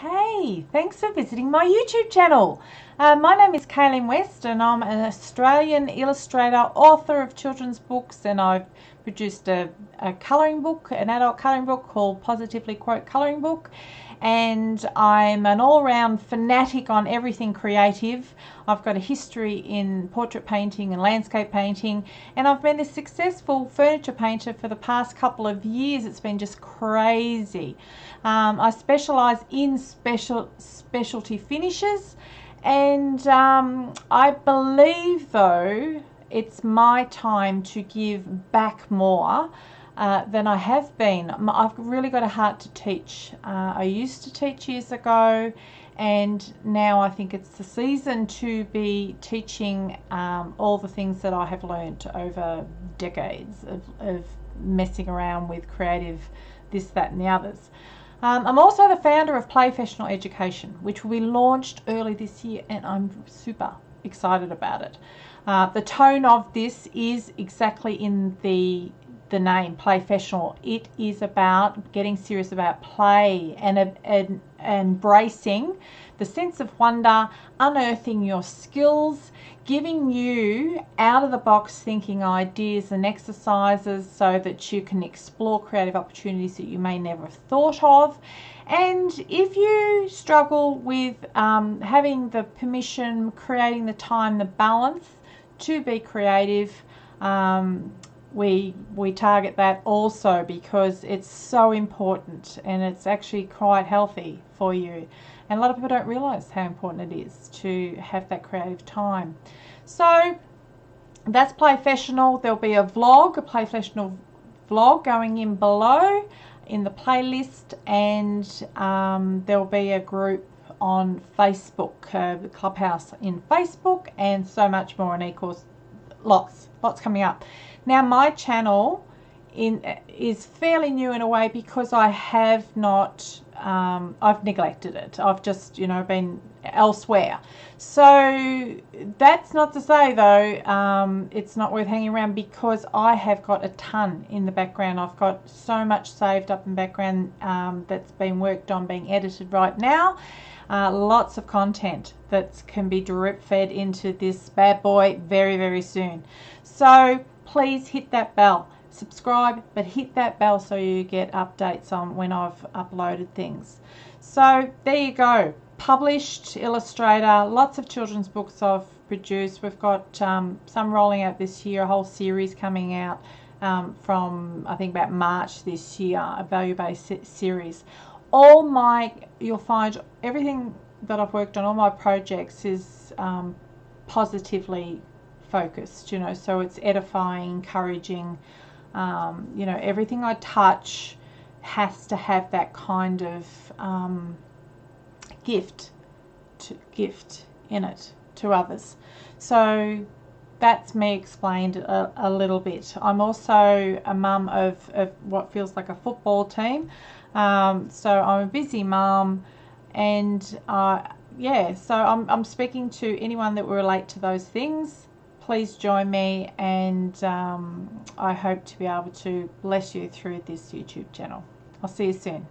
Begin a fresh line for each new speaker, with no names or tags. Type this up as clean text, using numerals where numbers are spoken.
Hey, thanks for visiting my YouTube channel. My name is Kayleen West and I'm an Australian illustrator, author of children's books, and I've produced a colouring book, an adult colouring book called Positively Quote Colouring Book, and I'm an all-round fanatic on everything creative. I've got a history in portrait painting and landscape painting, and I've been a successful furniture painter for the past couple of years. It's been just crazy. I specialise in specialty finishes, and I believe, though, it's my time to give back more than I have been. I've really got a heart to teach. I used to teach years ago, and now I think it's the season to be teaching all the things that I have learned over decades of messing around with creative this, that and the others. I'm also the founder of PLAYfessional Education, which will be launched early this year, and I'm super excited about it. The tone of this is exactly in the name, PLAYfessional. It is about getting serious about play and embracing the sense of wonder, unearthing your skills, giving you out-of-the-box thinking ideas and exercises so that you can explore creative opportunities that you may never have thought of. And if you struggle with having the permission, creating the time, the balance to be creative, we target that also because it's so important, and it's actually quite healthy for you. And a lot of people don't realise how important it is to have that creative time. So that's PLAYfessional. There'll be a vlog, a PLAYfessional vlog going in below in the playlist, and there'll be a group on Facebook, the Clubhouse in Facebook, and so much more, and of course lots coming up. Now my channel is fairly new in a way because I have not I've neglected it. I've just been elsewhere. So that's not to say though it's not worth hanging around, because I have got a ton in the background. I've got so much saved up in the background that's been worked on, being edited right now. Lots of content that can be drip fed into this bad boy very soon. So please hit that bell, subscribe, but hit that bell so you get updates on when I've uploaded things. So there you go, published illustrator, lots of children's books I've produced. We've got some rolling out this year, a whole series coming out from I think about March this year, a value-based series. You'll find everything that I've worked on, all my projects is positively focused, so it's edifying, encouraging. Everything I touch has to have that kind of gift in it to others. So that's me explained a little bit. I'm also a mum of what feels like a football team. So I'm a busy mum, and so I'm speaking to anyone that will relate to those things. Please join me, and I hope to be able to bless you through this YouTube channel. I'll see you soon.